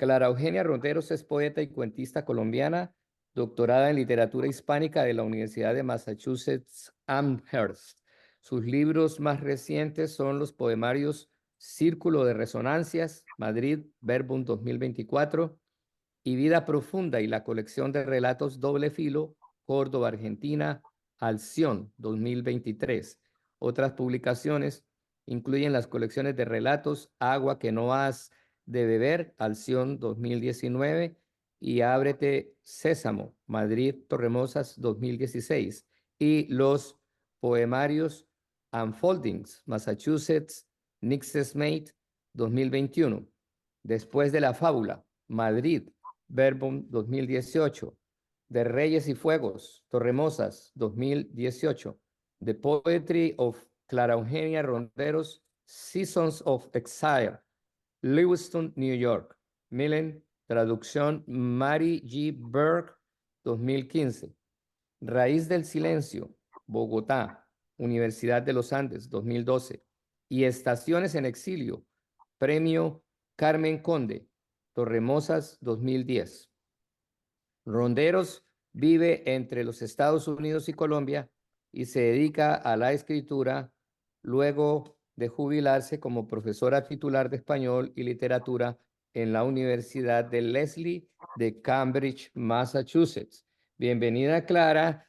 Clara Eugenia Ronderos es poeta y cuentista colombiana, doctorada en literatura hispánica de la Universidad de Massachusetts Amherst. Sus libros más recientes son los poemarios Círculo de Resonancias, Madrid, Verbum 2024, y Vida Profunda y la colección de relatos Doble Filo, Córdoba, Argentina, Alción 2023. Otras publicaciones incluyen las colecciones de relatos Agua que no has de beber, Alción 2019, y Ábrete Sésamo, Madrid, Torremosas 2016, y los poemarios Unfoldings, Massachusetts, Nixes Mate 2021. Después de la fábula, Madrid, Verbum 2018, de Reyes y Fuegos, Torremosas 2018, The Poetry of Clara Eugenia Ronderos, Seasons of Exile, Lewiston, New York, Millen, traducción Mary G. Burke 2015, Raíz del Silencio, Bogotá, Universidad de los Andes 2012, y Estaciones en Exilio, Premio Carmen Conde, Torremosas 2010. Ronderos vive entre los Estados Unidos y Colombia y se dedica a la escritura luego de jubilarse como profesora titular de español y literatura en la Universidad de Lesley de Cambridge, Massachusetts. Bienvenida, Clara.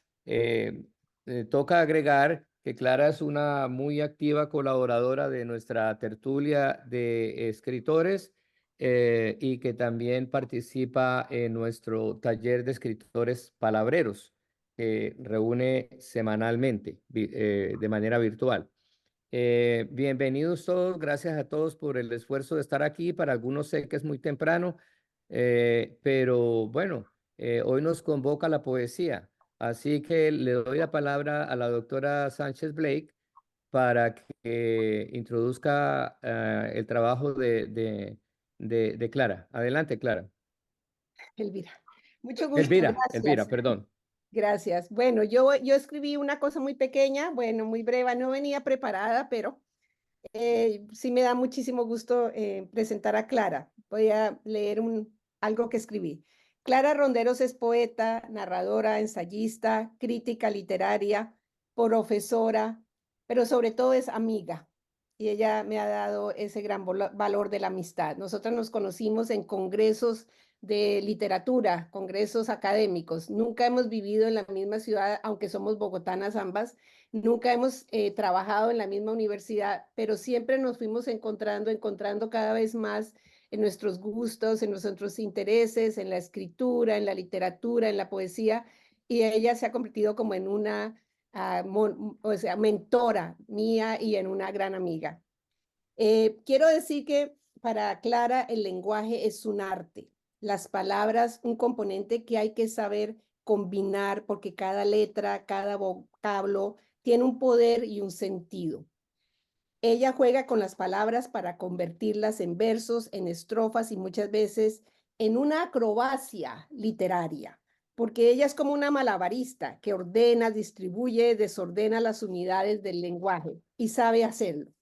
Toca agregar que Clara es una muy activa colaboradora de nuestra tertulia de escritores y que también participa en nuestro taller de escritores palabreros, que reúne semanalmente de manera virtual. Bienvenidos todos, gracias a todos por el esfuerzo de estar aquí. Para algunos sé que es muy temprano, pero bueno, hoy nos convoca la poesía, así que le doy la palabra a la doctora Sánchez Blake para que introduzca el trabajo de Clara. Adelante, Clara. Elvira. Mucho gusto, Elvira, gracias. perdón. Gracias. Bueno, yo escribí una cosa muy pequeña, bueno, muy breve, no venía preparada, pero sí me da muchísimo gusto presentar a Clara. Voy a leer algo que escribí. Clara Ronderos es poeta, narradora, ensayista, crítica literaria, profesora, pero sobre todo es amiga. Y ella me ha dado ese gran valor de la amistad. Nosotros nos conocimos en congresos de literatura, congresos académicos. Nunca hemos vivido en la misma ciudad, aunque somos bogotanas ambas. Nunca hemos trabajado en la misma universidad, pero siempre nos fuimos encontrando cada vez más en nuestros gustos, en nuestros intereses, en la escritura, en la literatura, en la poesía, y ella se ha convertido como en una o sea, mentora mía y en una gran amiga. Quiero decir que para Clara el lenguaje es un arte, las palabras un componente que hay que saber combinar porque cada letra, cada vocablo tiene un poder y un sentido. Ella juega con las palabras para convertirlas en versos, en estrofas y muchas veces en una acrobacia literaria, porque ella es como una malabarista que ordena, distribuye, desordena las unidades del lenguaje y sabe hacerlo.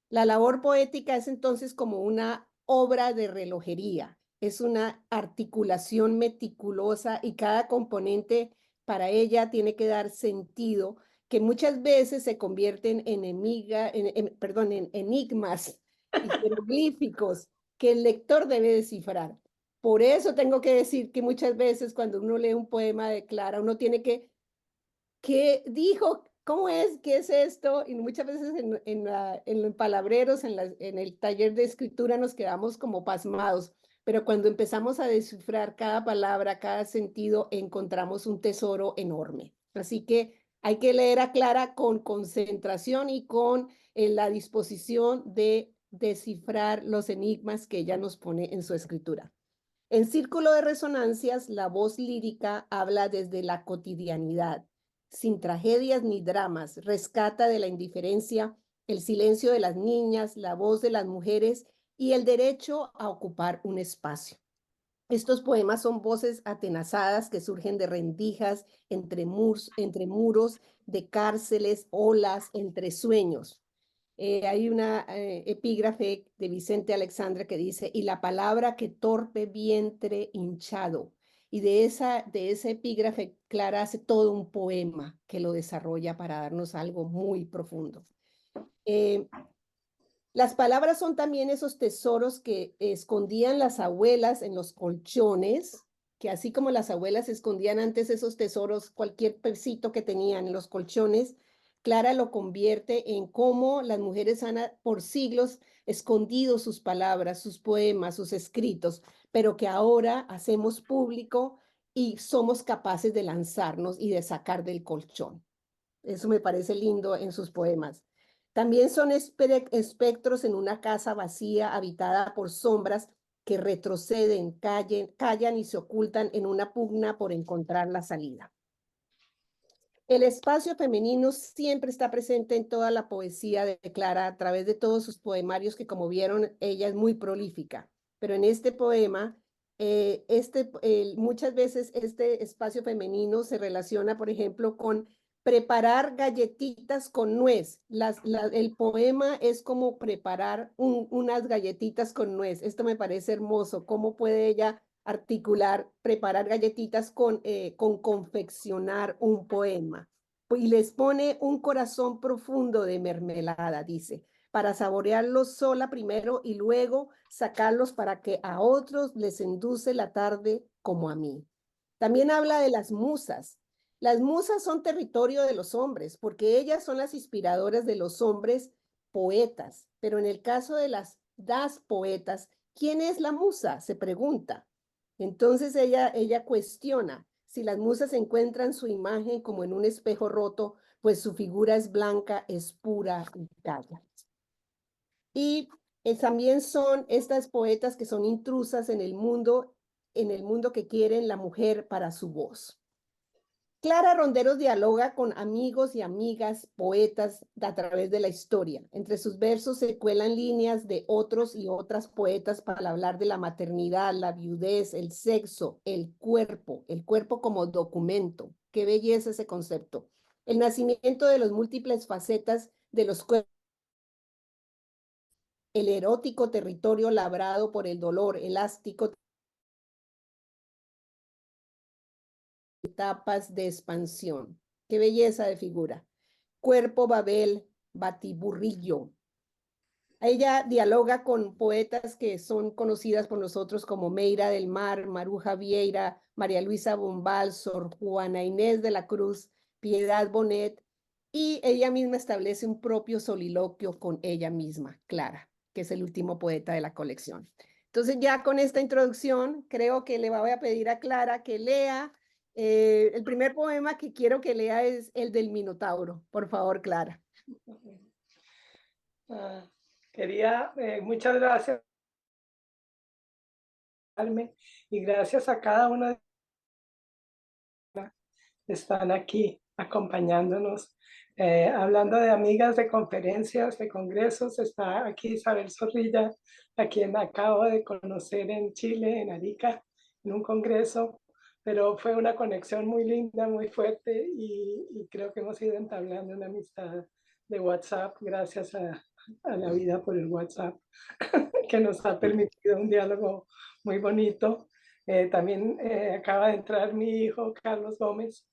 La labor poética es entonces como una obra de relojería, es una articulación meticulosa y cada componente para ella tiene que dar sentido, que muchas veces se convierten en enigmas y jeroglíficos que el lector debe descifrar. Por eso tengo que decir que muchas veces cuando uno lee un poema de Clara, uno tiene que ¿qué dijo? ¿Cómo es? ¿Qué es esto? Y muchas veces en los palabreros, en el taller de escritura nos quedamos como pasmados, pero cuando empezamos a descifrar cada palabra, cada sentido, encontramos un tesoro enorme. Así que hay que leer a Clara con concentración y con la disposición de descifrar los enigmas que ella nos pone en su escritura. En Círculo de Resonancias, la voz lírica habla desde la cotidianidad, sin tragedias ni dramas, rescata de la indiferencia el silencio de las niñas, la voz de las mujeres y el derecho a ocupar un espacio. Estos poemas son voces atenazadas que surgen de rendijas, entre muros, de cárceles, olas, entre sueños. Hay una epígrafe de Vicente Alexandre que dice, y la palabra que torpe vientre hinchado. Y de esa epígrafe, Clara hace todo un poema que lo desarrolla para darnos algo muy profundo. Las palabras son también esos tesoros que escondían las abuelas en los colchones, que así como las abuelas escondían antes esos tesoros, cualquier pesito que tenían en los colchones, Clara lo convierte en cómo las mujeres han por siglos escondido sus palabras, sus poemas, sus escritos, pero que ahora hacemos público y somos capaces de lanzarnos y de sacar del colchón. Eso me parece lindo en sus poemas. También son espectros en una casa vacía, habitada por sombras que retroceden, callan y se ocultan en una pugna por encontrar la salida. El espacio femenino siempre está presente en toda la poesía de Clara a través de todos sus poemarios que, como vieron, ella es muy prolífica. Pero en este poema, muchas veces este espacio femenino se relaciona, por ejemplo, con preparar galletitas con nuez. El poema es como preparar unas galletitas con nuez. Esto me parece hermoso. ¿Cómo puede ella articular, preparar galletitas con confeccionar un poema? Y les pone un corazón profundo de mermelada, dice, para saborearlos sola primero y luego sacarlos para que a otros les induce la tarde como a mí. También habla de las musas. Las musas son territorio de los hombres, porque ellas son las inspiradoras de los hombres poetas. Pero en el caso de das poetas, ¿quién es la musa? Se pregunta. Entonces ella cuestiona si las musas encuentran su imagen como en un espejo roto, pues su figura es blanca, es pura y calla. Y también son estas poetas que son intrusas en el mundo que quieren la mujer para su voz. Clara Ronderos dialoga con amigos y amigas, poetas a través de la historia. Entre sus versos se cuelan líneas de otros y otras poetas para hablar de la maternidad, la viudez, el sexo, el cuerpo como documento. Qué belleza ese concepto. El nacimiento de las múltiples facetas de los cuerpos, el erótico territorio labrado por el dolor, elástico, etapas de expansión. Qué belleza de figura. Cuerpo Babel, Batiburrillo. Ella dialoga con poetas que son conocidas por nosotros como Meira del Mar, Maruja Vieira, María Luisa Bombal, Sor Juana Inés de la Cruz, Piedad Bonet, y ella misma establece un propio soliloquio con ella misma, Clara, que es el último poeta de la colección. Entonces ya con esta introducción, creo que le voy a pedir a Clara que lea. El primer poema que quiero que lea es el del Minotauro. Por favor, Clara. Muchas gracias, Carmen, y gracias a cada una de que están aquí acompañándonos. Hablando de amigas de conferencias, de congresos, está aquí Isabel Zorrilla, a quien acabo de conocer en Chile, en Arica, en un congreso, pero fue una conexión muy linda, muy fuerte, y creo que hemos ido entablando una amistad de WhatsApp gracias a la vida por el WhatsApp, que nos ha permitido un diálogo muy bonito. También acaba de entrar mi hijo Carlos Gómez,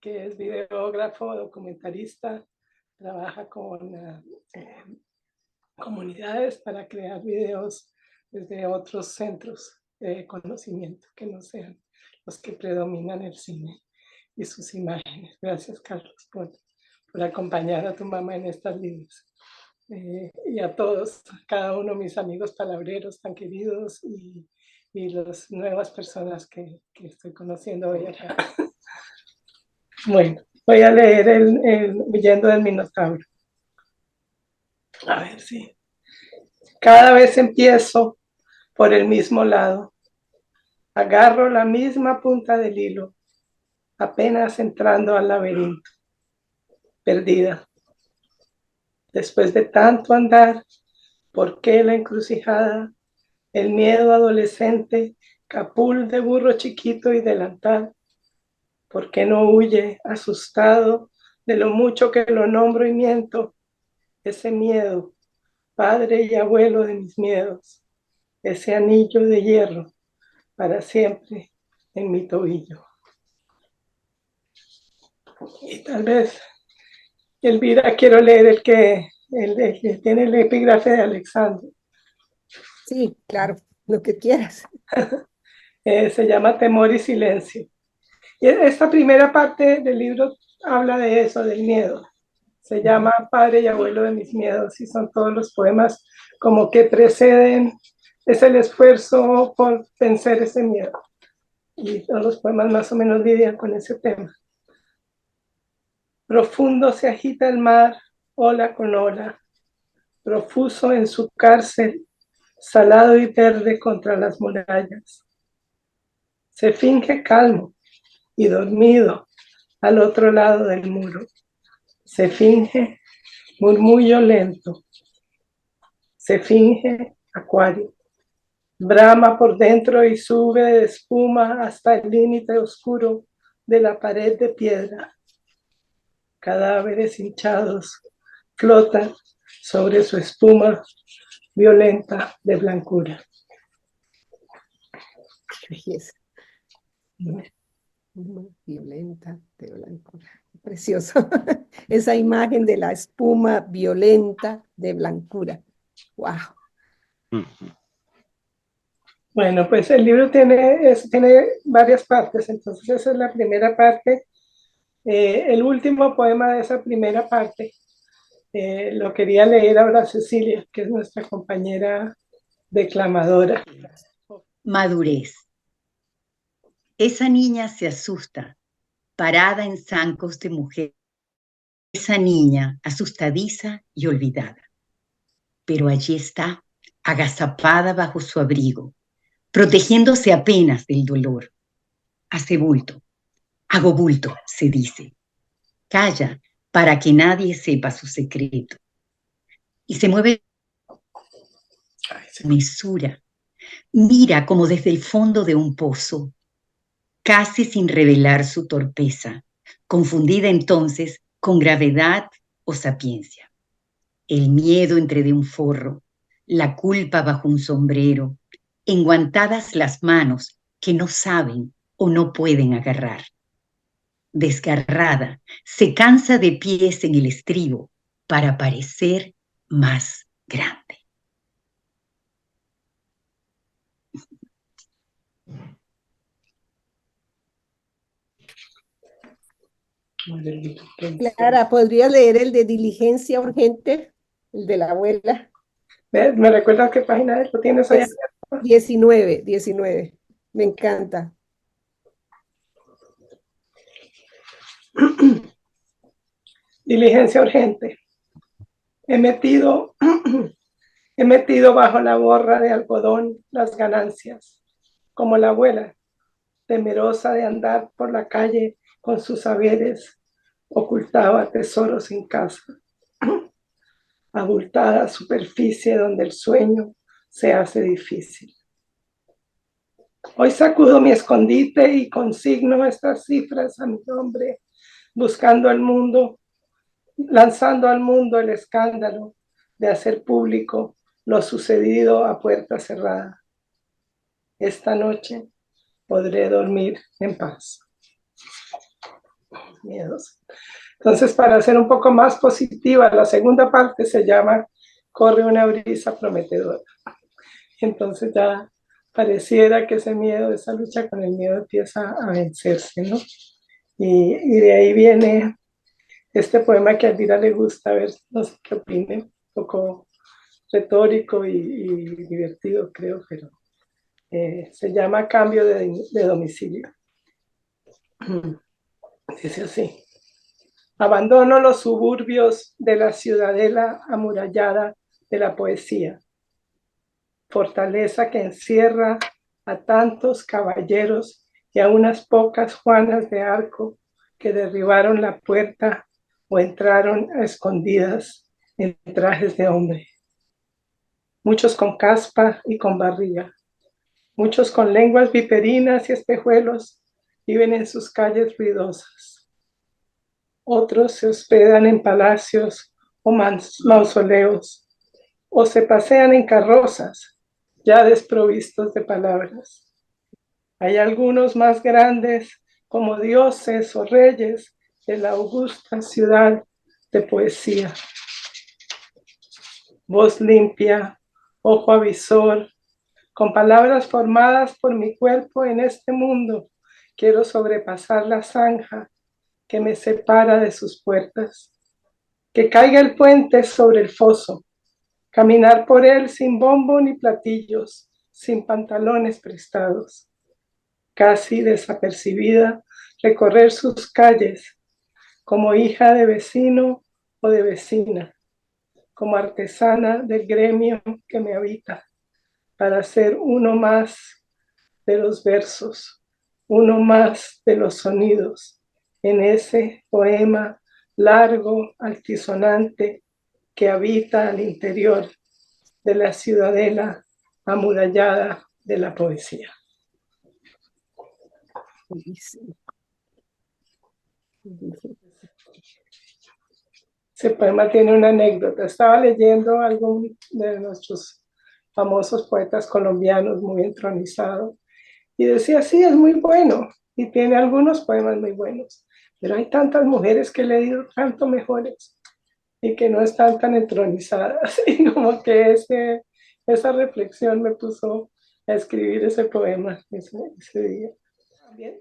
que es videógrafo, documentarista, trabaja con comunidades para crear videos desde otros centros de conocimiento que no sean los que predominan el cine y sus imágenes. Gracias, Carlos, por acompañar a tu mamá en estas libros. Y a todos, cada uno de mis amigos palabreros tan queridos y las nuevas personas que estoy conociendo hoy acá. Bueno, voy a leer el Huyendo del Minotauro. A ver si. Cada vez empiezo por el mismo lado. Agarro la misma punta del hilo, apenas entrando al laberinto. Perdida. Después de tanto andar, ¿por qué la encrucijada? El miedo adolescente, capul de burro chiquito y delantal. ¿Por qué no huye, asustado de lo mucho que lo nombro y miento? ese miedo, padre y abuelo de mis miedos, ese anillo de hierro para siempre en mi tobillo. Y tal vez, Elvira, quiero leer el que tiene el epígrafe de Alexandre. Sí, claro, lo que quieras. Se llama Temor y Silencio. Y esta primera parte del libro habla de eso, del miedo. Se llama Padre y Abuelo de mis miedos, y son todos los poemas como que preceden, es el esfuerzo por vencer ese miedo. Y todos los poemas más o menos lidian con ese tema. Profundo se agita el mar, ola con ola, profuso en su cárcel, salado y verde contra las murallas. Se finge calmo y dormido al otro lado del muro. Se finge murmullo lento. Se finge acuario. Brama por dentro y sube de espuma hasta el límite oscuro de la pared de piedra. Cadáveres hinchados flotan sobre su espuma violenta de blancura. Belleza. Violenta de blancura. Precioso. Esa imagen de la espuma violenta de blancura. Wow. Bueno, pues el libro tiene varias partes, entonces esa es la primera parte. El último poema de esa primera parte lo quería leer ahora Cecilia, que es nuestra compañera declamadora. Madurez. Esa niña se asusta, parada en zancos de mujer. Esa niña asustadiza y olvidada. Pero allí está, agazapada bajo su abrigo, protegiéndose apenas del dolor. Hace bulto. Hago bulto, se dice. Calla para que nadie sepa su secreto. Y se mueve con mesura. Mira como desde el fondo de un pozo, casi sin revelar su torpeza, confundida entonces con gravedad o sapiencia. El miedo entre de un forro, la culpa bajo un sombrero, enguantadas las manos que no saben o no pueden agarrar. Desgarrada, se cansa de pies en el estribo para parecer más grande. Clara, ¿podrías leer el de Diligencia Urgente? El de la abuela. ¿Me recuerdas qué página es? ¿Lo tienes ahí? 19. Me encanta. Diligencia urgente. He metido bajo la borra de algodón las ganancias, como la abuela, temerosa de andar por la calle con sus saberes, ocultaba tesoros en casa. Abultada superficie donde el sueño se hace difícil. Hoy sacudo mi escondite y consigno estas cifras a mi nombre, buscando al mundo, lanzando al mundo el escándalo de hacer público lo sucedido a puerta cerrada. Esta noche podré dormir en paz. Miedos. Entonces, para ser un poco más positiva, la segunda parte se llama Corre una brisa prometedora. Entonces ya pareciera que ese miedo, esa lucha con el miedo empieza a vencerse, ¿no? Y de ahí viene este poema que a Elvira le gusta, a ver, no sé qué opine, un poco retórico y divertido, creo, pero se llama Cambio de domicilio. Dice así: abandono los suburbios de la ciudadela amurallada de la poesía, fortaleza que encierra a tantos caballeros y a unas pocas Juanas de Arco que derribaron la puerta o entraron a escondidas en trajes de hombre. Muchos con caspa y con barriga, muchos con lenguas viperinas y espejuelos viven en sus calles ruidosas. Otros se hospedan en palacios o mausoleos, o se pasean en carrozas, ya desprovistos de palabras. Hay algunos más grandes, como dioses o reyes de la augusta ciudad de poesía. Voz limpia, ojo avisor, con palabras formadas por mi cuerpo en este mundo, quiero sobrepasar la zanja que me separa de sus puertas. Que caiga el puente sobre el foso, caminar por él sin bombo ni platillos, sin pantalones prestados. Casi desapercibida, recorrer sus calles como hija de vecino o de vecina, como artesana del gremio que me habita, para ser uno más de los versos, uno más de los sonidos, en ese poema largo, altisonante, que habita al interior de la ciudadela amurallada de la poesía. Ese poema tiene una anécdota. Estaba leyendo algún de nuestros famosos poetas colombianos muy entronizados y decía, sí, es muy bueno y tiene algunos poemas muy buenos, pero hay tantas mujeres que he leído tanto mejores y que no están tan entronizadas. Y como que esa reflexión me puso a escribir ese poema ese día. También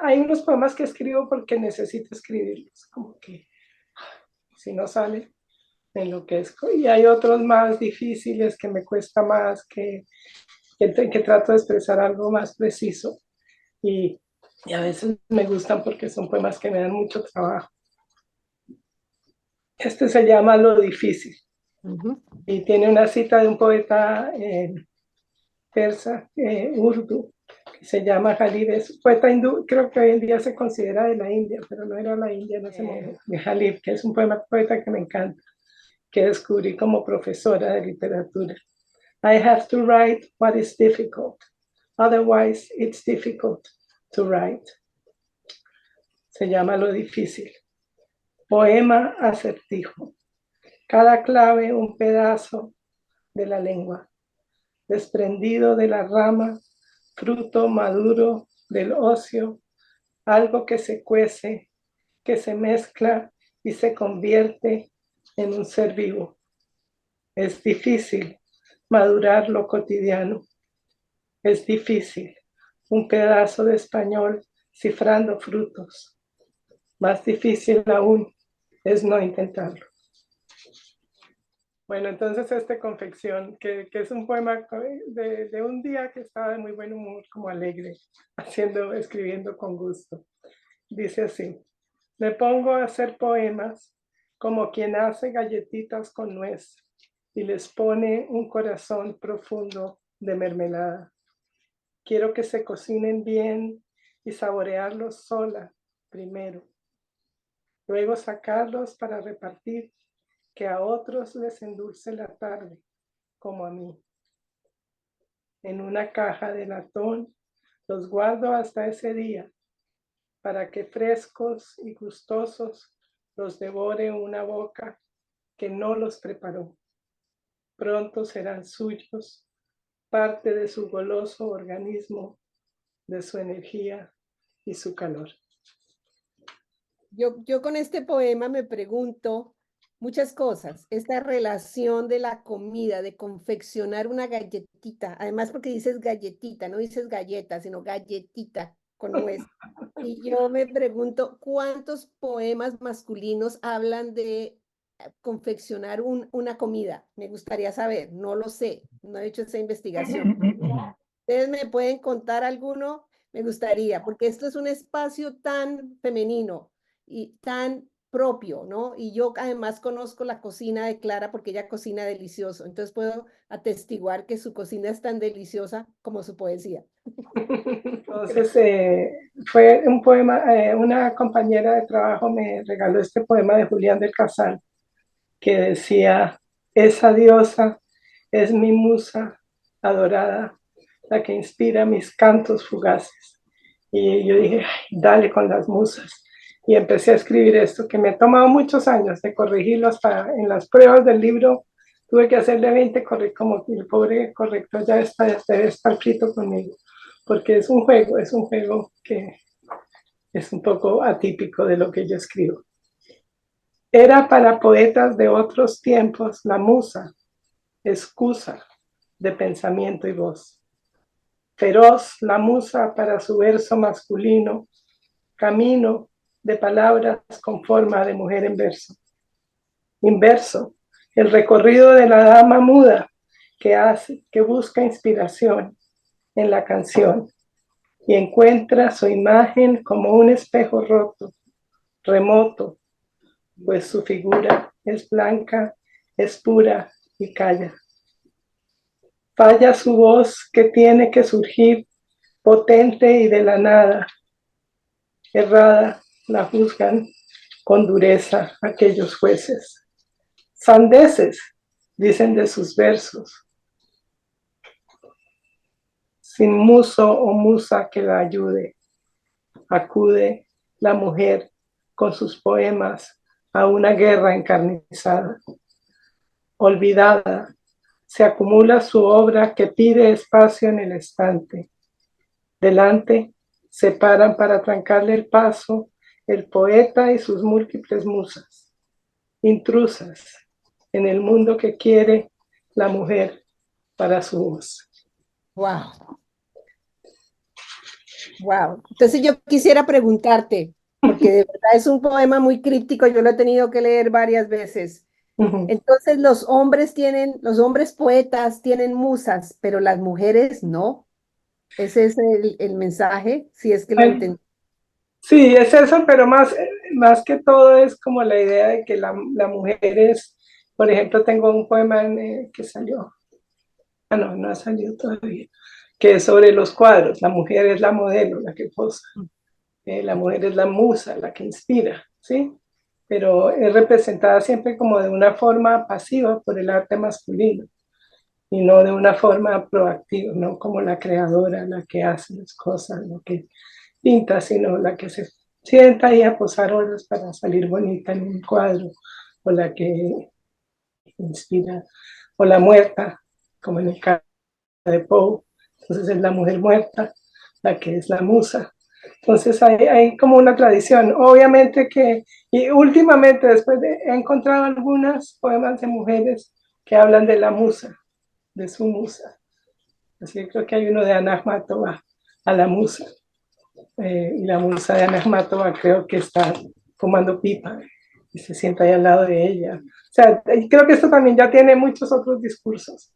hay unos poemas que escribo porque necesito escribirlos, como que si no sale, me enloquezco. Y hay otros más difíciles que me cuesta más, que trato de expresar algo más preciso. Y a veces me gustan porque son poemas que me dan mucho trabajo. Este se llama Lo difícil. Y tiene una cita de un poeta persa, urdu, que se llama Jalib, es un poeta hindú, creo que hoy en día se considera de la India, pero no era la India en ese momento, de Jalib, que es un poeta que me encanta, que descubrí como profesora de literatura. I have to write what is difficult, otherwise it's difficult to write. Se llama Lo difícil. Poema acertijo. Cada clave un pedazo de la lengua, desprendido de la rama, fruto maduro del ocio, algo que se cuece, que se mezcla y se convierte en un ser vivo. Es difícil madurar lo cotidiano. Es difícil un pedazo de español cifrando frutos. Más difícil aún es no intentarlo. Bueno, entonces confección, que es un poema de un día que estaba de muy buen humor, como alegre, escribiendo con gusto. Dice así: me pongo a hacer poemas como quien hace galletitas con nuez y les pone un corazón profundo de mermelada. Quiero que se cocinen bien y saborearlos sola primero. Luego sacarlos para repartir, que a otros les endulce la tarde, como a mí. En una caja de latón los guardo hasta ese día, para que frescos y gustosos los devore una boca que no los preparó. Pronto serán suyos, parte de su goloso organismo, de su energía y su calor. Yo con este poema me pregunto muchas cosas. Esta relación de la comida, de confeccionar una galletita, además porque dices galletita, no dices galleta, sino galletita con nuez. Y yo me pregunto, ¿cuántos poemas masculinos hablan de confeccionar una comida? Me gustaría saber, no lo sé, no he hecho esa investigación. ¿Ustedes me pueden contar alguno? Me gustaría, porque esto es un espacio tan femenino y tan propio, ¿no? Y yo además conozco la cocina de Clara porque ella cocina delicioso, entonces puedo atestiguar que su cocina es tan deliciosa como su poesía. Entonces fue un poema, una compañera de trabajo me regaló este poema de Julián del Casal, que decía: esa diosa es mi musa adorada, la que inspira mis cantos fugaces. Y yo dije, ay, dale con las musas. y empecé a escribir esto, que me ha tomado muchos años de corregirlo hasta en las pruebas del libro. Tuve que hacerle 20 correctos, como que el pobre corrector ya debe estar frito conmigo, porque es un juego que es un poco atípico de lo que yo escribo. Era para poetas de otros tiempos la musa, excusa de pensamiento y voz. Feroz la musa para su verso masculino, camino de palabras con forma de mujer en verso. Inverso, el recorrido de la dama muda que busca inspiración en la canción y encuentra su imagen como un espejo roto, remoto, pues su figura es blanca, es pura y calla. Falla su voz que tiene que surgir potente y de la nada. Errada la juzgan con dureza aquellos jueces. Sandeces, dicen de sus versos, sin muso o musa que la ayude. Acude la mujer con sus poemas a una guerra encarnizada. Olvidada, se acumula su obra que pide espacio en el estante. Delante se paran para trancarle el paso el poeta y sus múltiples musas, intrusas en el mundo que quiere la mujer para su voz. Wow, wow. Entonces yo quisiera preguntarte, porque de verdad es un poema muy críptico, yo lo he tenido que leer varias veces. Entonces los hombres poetas tienen musas, pero las mujeres no. Ese es el mensaje, si es que lo entendí. Sí, es eso, pero más que todo es como la idea de que la mujer es, por ejemplo, tengo un poema que salió, no ha salido todavía, que es sobre los cuadros. La mujer es la modelo, la que posa. La mujer es la musa, la que inspira, ¿sí? Pero es representada siempre como de una forma pasiva por el arte masculino y no de una forma proactiva, no como la creadora, la que hace las cosas, lo que pinta, sino la que se sienta ahí a posar horas para salir bonita en un cuadro, o la que inspira, o la muerta, como en el caso de Poe. Entonces es la mujer muerta, la que es la musa. Entonces hay como una tradición. Obviamente que, y últimamente he encontrado algunos poemas de mujeres que hablan de la musa, de su musa. Así que creo que hay uno de Ana Akhmatova a la musa. Y la musa de Ana Akhmatova creo que está fumando pipa y se sienta ahí al lado de ella. O sea, creo que esto también ya tiene muchos otros discursos,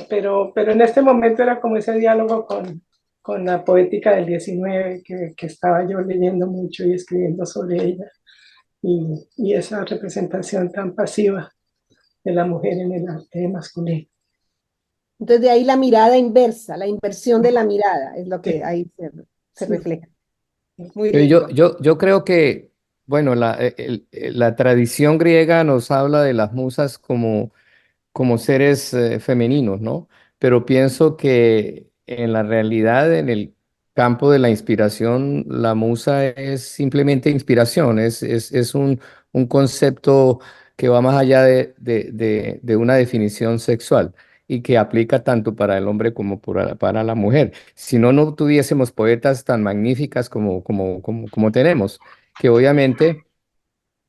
pero en este momento era como ese diálogo con la poética del 19 que estaba yo leyendo mucho y escribiendo sobre ella, y esa representación tan pasiva de la mujer en el arte masculino. Entonces de ahí la mirada inversa, la inversión de la mirada, es lo que ahí se Sí. refleja. Muy Yo, lindo. yo creo que, bueno, la tradición griega nos habla de las musas como seres femeninos, ¿no? Pero pienso que en la realidad, en el campo de la inspiración, la musa es simplemente inspiración, es un concepto que va más allá de una definición sexual y que aplica tanto para el hombre como para la mujer. Si no, no tuviésemos poetas tan magníficas como tenemos, que obviamente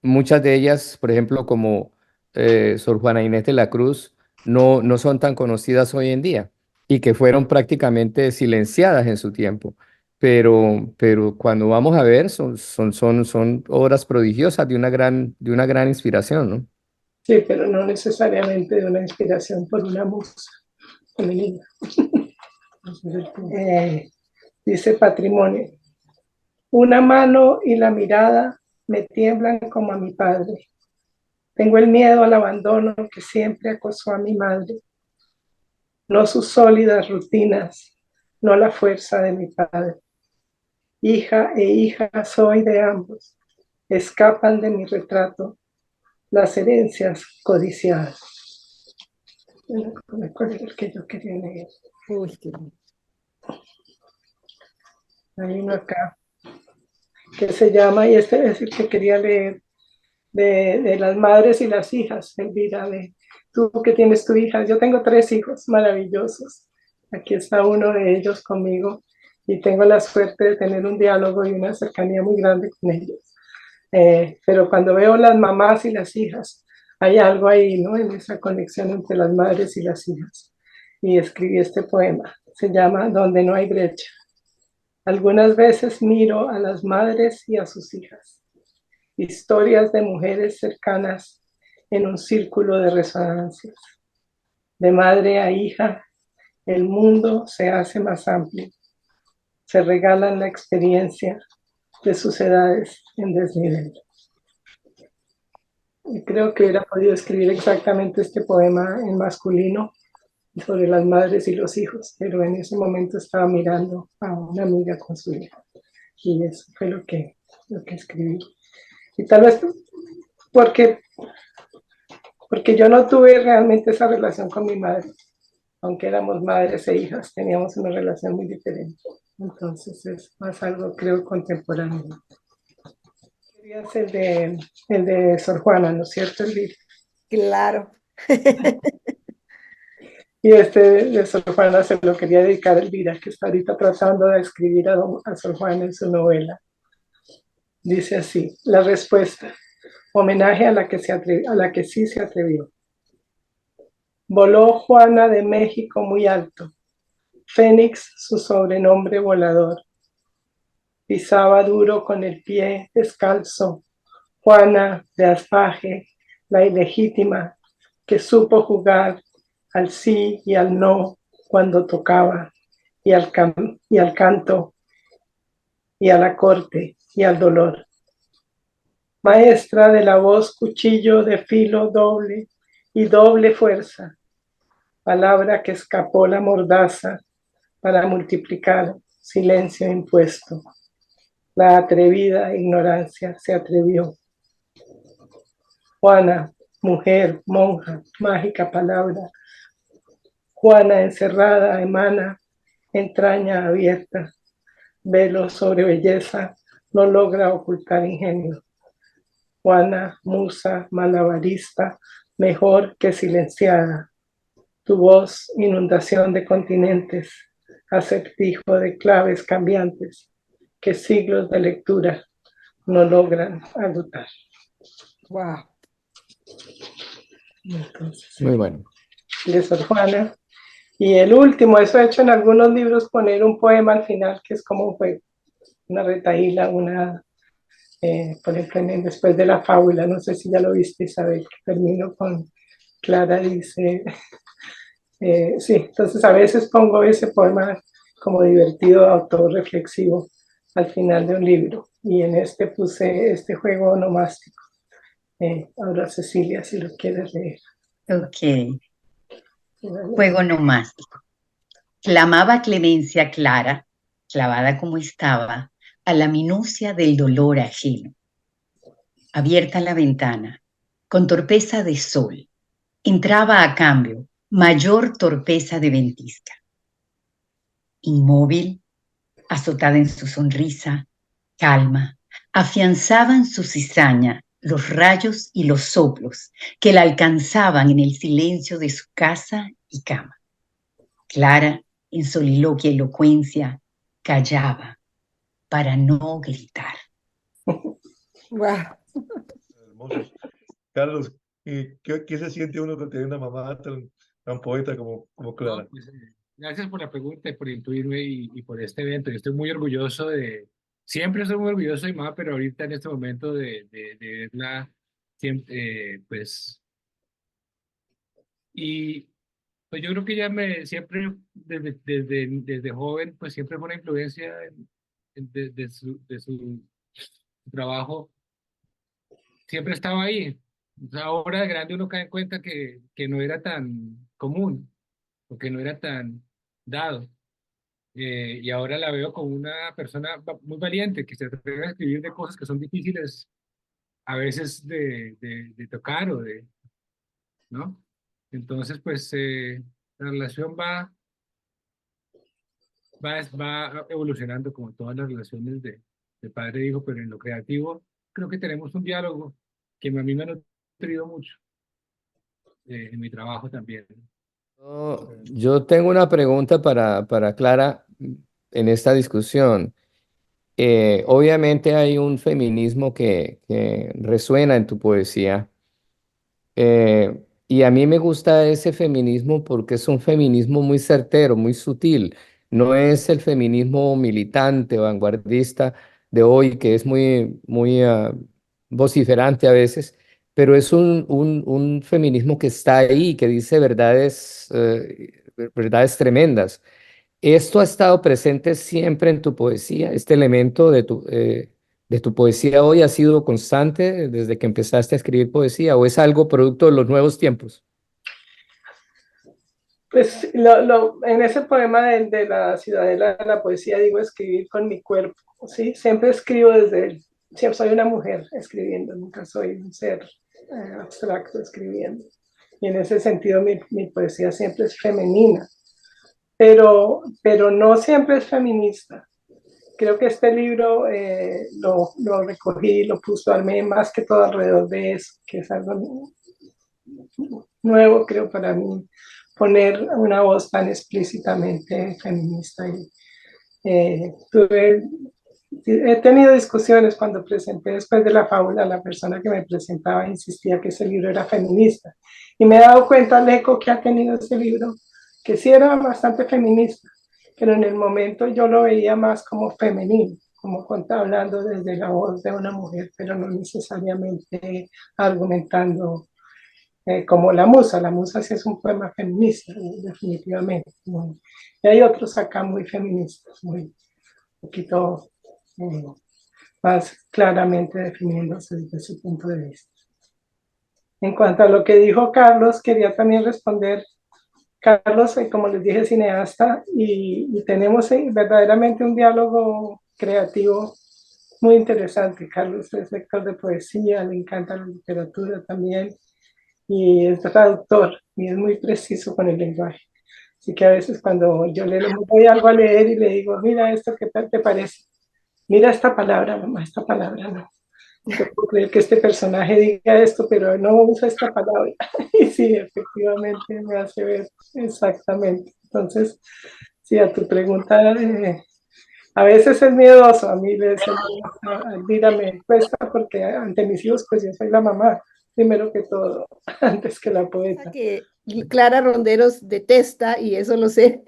muchas de ellas, por ejemplo, como Sor Juana Inés de la Cruz, no son tan conocidas hoy en día y que fueron prácticamente silenciadas en su tiempo. Pero cuando vamos a ver, son obras prodigiosas de una gran inspiración, ¿no? Sí, pero no necesariamente de una inspiración por una musa femenina. Dice Patrimonio, una mano y la mirada me tiemblan como a mi padre. Tengo el miedo al abandono que siempre acosó a mi madre. No sus sólidas rutinas, no la fuerza de mi padre. Hija e hija soy de ambos. Escapan de mi retrato las herencias codiciadas. ¿Cuál era el que yo quería leer? Uy, qué lindo. Hay uno acá que se llama, y este es el que quería leer, de las madres y las hijas, Elvira, de tú que tienes tu hija. Yo tengo 3 hijos maravillosos. Aquí está uno de ellos conmigo y tengo la suerte de tener un diálogo y una cercanía muy grande con ellos. Pero cuando veo las mamás y las hijas, hay algo ahí, ¿no? En esa conexión entre las madres y las hijas. Y escribí este poema. Se llama Donde no hay brecha. Algunas veces miro a las madres y a sus hijas. Historias de mujeres cercanas en un círculo de resonancias. De madre a hija, el mundo se hace más amplio. Se regalan la experiencia de sus edades en desnivel. Y creo que hubiera podido escribir exactamente este poema en masculino sobre las madres y los hijos, pero en ese momento estaba mirando a una amiga con su hija. Y eso fue lo que escribí. Y tal vez porque yo no tuve realmente esa relación con mi madre, aunque éramos madres e hijas, teníamos una relación muy diferente. Entonces es más algo, creo, contemporáneo. Querías el de Sor Juana, ¿no es cierto, Elvira? Claro. Y este de Sor Juana se lo quería dedicar a Elvira, que está ahorita tratando de escribir a Sor Juana en su novela. Dice así, la respuesta, homenaje a la que sí se atrevió. Voló Juana de México muy alto, Fénix su sobrenombre volador. Pisaba duro con el pie descalzo, Juana de Aspaje, la ilegítima, que supo jugar al sí y al no cuando tocaba, y al canto, y a la corte, y al dolor. Maestra de la voz, cuchillo de filo doble y doble fuerza, palabra que escapó la mordaza para multiplicar silencio impuesto. La atrevida ignorancia se atrevió. Juana, mujer, monja, mágica palabra. Juana encerrada, emana, entraña abierta. Velo sobre belleza, no logra ocultar ingenio. Juana, musa, malabarista, mejor que silenciada. Tu voz, inundación de continentes, acertijo de claves cambiantes que siglos de lectura no logran agotar. Wow. Entonces, Muy bueno. de Sor Juana. Y el último, eso he hecho en algunos libros, poner un poema al final, que es como un juego, una retahíla, por ejemplo, después de la fábula, no sé si ya lo viste, Isabel, que termino con Clara dice, sí, entonces a veces pongo ese poema como divertido, autorreflexivo, al final de un libro, y en este puse este juego onomástico. Ahora Cecilia, si lo quieres leer. Ok, juego onomástico. Clamaba clemencia Clara, clavada como estaba, a la minucia del dolor ajeno. Abierta la ventana, con torpeza de sol, entraba a cambio mayor torpeza de ventisca. Inmóvil, azotada en su sonrisa, calma, afianzaban su cizaña los rayos y los soplos que la alcanzaban en el silencio de su casa y cama. Clara, en soliloquia y elocuencia, callaba para no gritar. Wow. Hermosos. Carlos, ¿qué se siente uno con tener una mamá tan poeta como Clara? No, pues, gracias por la pregunta y por incluirme y por este evento. Yo estoy muy orgulloso siempre estoy muy orgulloso de mi mamá, pero ahorita en este momento de verla, pues, y pues yo creo que ella siempre, desde joven, pues siempre fue una influencia de su trabajo, siempre estaba ahí. O sea, ahora de grande uno cae en cuenta que no era tan común, o que no era tan dado. Y ahora la veo como una persona muy valiente, que se atreve a escribir de cosas que son difíciles a veces de tocar ¿no? Entonces, pues la relación va evolucionando como todas las relaciones de padre e hijo, pero en lo creativo creo que tenemos un diálogo que a mí me ha nutrido mucho en mi trabajo también. Yo tengo una pregunta para Clara en esta discusión. Obviamente hay un feminismo que resuena en tu poesía. Y a mí me gusta ese feminismo porque es un feminismo muy certero, muy sutil. No es el feminismo militante, vanguardista de hoy, que es muy vociferante a veces, pero es un feminismo que está ahí, que dice verdades tremendas. ¿Esto ha estado presente siempre en tu poesía? ¿Este elemento de tu poesía hoy ha sido constante desde que empezaste a escribir poesía o es algo producto de los nuevos tiempos? Pues en ese poema de la ciudadela de la poesía digo escribir con mi cuerpo, ¿sí? Siempre escribo siempre soy una mujer escribiendo, nunca soy un ser abstracto escribiendo. Y en ese sentido mi poesía siempre es femenina, pero no siempre es feminista. Creo que este libro lo recogí, lo armé más que todo alrededor de eso, que es algo nuevo, creo, para mí, poner una voz tan explícitamente feminista. He tenido discusiones cuando presenté después de la fábula, la persona que me presentaba insistía que ese libro era feminista. Y me he dado cuenta del eco que ha tenido ese libro, que sí era bastante feminista, pero en el momento yo lo veía más como femenino, como hablando desde la voz de una mujer, pero no necesariamente argumentando como La Musa. La Musa sí es un poema feminista, definitivamente. ¿No? Y hay otros acá muy feministas, muy un poquito más claramente definiéndose desde ese punto de vista. En cuanto a lo que dijo Carlos, quería también responder. Carlos, como les dije, cineasta, y tenemos verdaderamente un diálogo creativo muy interesante. Carlos es lector de poesía, le encanta la literatura también, y es traductor, y es muy preciso con el lenguaje. Así que a veces cuando yo le voy algo a leer y le digo, mira esto, ¿qué tal te parece? Mira esta palabra, mamá, esta palabra no. Yo puedo creer que este personaje diga esto, pero no usa esta palabra. Y sí, efectivamente me hace ver exactamente. Entonces, sí, a tu pregunta, a veces es miedoso. A mí Elvira me cuesta porque ante mis hijos, pues yo soy la mamá, primero que todo, antes que la poeta. Que Clara Ronderos detesta, y eso lo sé,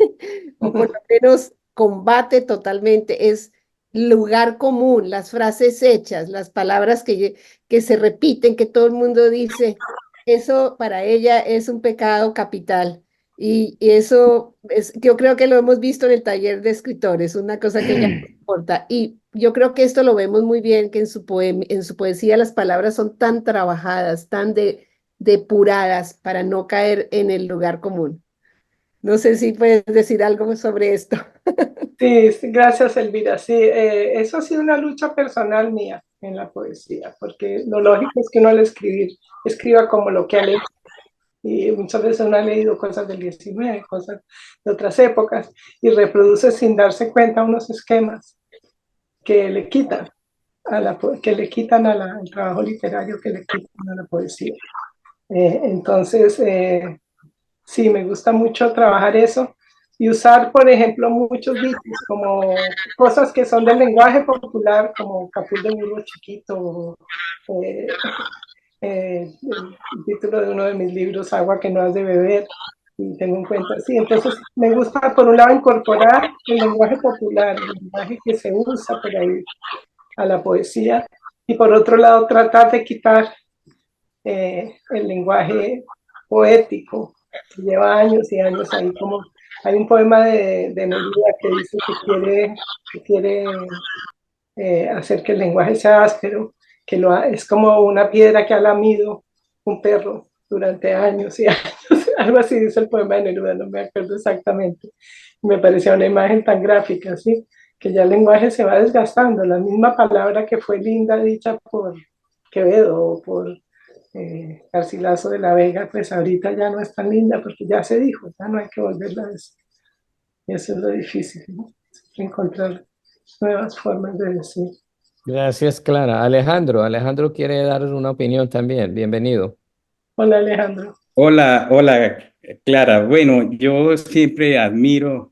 o por lo menos combate totalmente, es lugar común, las frases hechas, las palabras que se repiten, que todo el mundo dice, eso para ella es un pecado capital. Y eso yo creo que lo hemos visto en el taller de escritores, una cosa que ella no importa. Y yo creo que esto lo vemos muy bien, que en su poesía las palabras son tan trabajadas, tan depuradas para no caer en el lugar común. No sé si puedes decir algo sobre esto. Sí, sí, gracias, Elvira. Sí, eso ha sido una lucha personal mía en la poesía, porque lo lógico es que uno al escribir escriba como lo que ha leído. Y muchas veces uno ha leído cosas del 19, cosas de otras épocas, y reproduce sin darse cuenta unos esquemas que le quitan al trabajo literario, que le quitan a la poesía. Entonces, sí, me gusta mucho trabajar eso y usar, por ejemplo, muchos dichos como cosas que son del lenguaje popular, como capul de burro chiquito, eh, el título de uno de mis libros, Agua que no has de beber, y tengo un cuento así. Entonces, me gusta, por un lado, incorporar el lenguaje popular, el lenguaje que se usa por ahí a la poesía, y por otro lado, tratar de quitar el lenguaje poético, que lleva años y años ahí, como hay un poema de Neruda que dice que quiere hacer que el lenguaje sea áspero, es como una piedra que ha lamido un perro durante años y años, algo así dice el poema de Neruda, no me acuerdo exactamente. Me parecía una imagen tan gráfica, ¿sí? Que ya el lenguaje se va desgastando, la misma palabra que fue linda dicha por Quevedo o por Garcilaso de la Vega, pues ahorita ya no es tan linda porque ya se dijo, ya no hay que volverla a decir. Y eso es lo difícil, ¿no? Encontrar nuevas formas de decir. Gracias, Clara. Alejandro quiere dar una opinión también. Bienvenido. Hola Alejandro. Hola, hola, Clara. Bueno, yo siempre admiro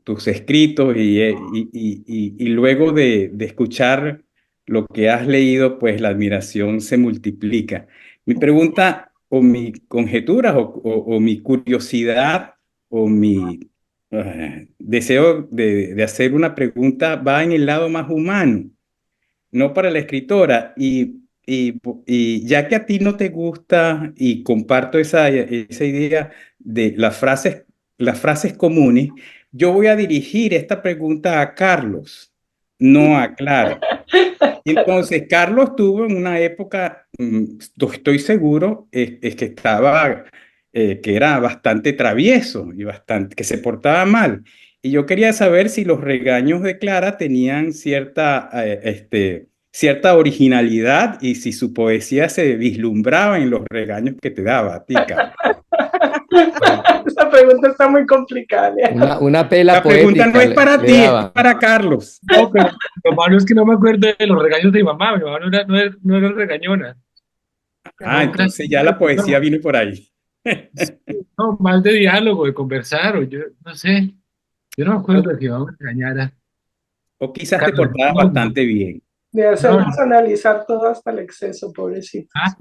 tus escritos y luego de escuchar lo que has leído, pues la admiración se multiplica. Mi pregunta o mi conjetura o mi curiosidad o mi deseo de hacer una pregunta va en el lado más humano, no para la escritora. Y ya que a ti no te gusta y comparto esa idea de las frases comunes, yo voy a dirigir esta pregunta a Carlos, no a Clara. Entonces, Carlos tuvo en una época, estoy seguro, es que estaba, que era bastante travieso y bastante, que se portaba mal. Y yo quería saber si los regaños de Clara tenían cierta originalidad y si su poesía se vislumbraba en los regaños que te daba a ti, Carlos. Esta pregunta está muy complicada, Alejandro. Una pela La pregunta poética no es para le ti, es daba. para Carlos. No, pero lo malo es que no me acuerdo de los regaños de mi mamá. Mi mamá no era regañona. Ah, No, entonces ya la poesía vino por ahí. no, más de diálogo, de conversar, o yo no sé. Yo no me acuerdo de que mi mamá me regañara. O quizás te Carlos, portabas no, bastante bien. De hacernos analizar todo hasta el exceso, pobrecito. Ah,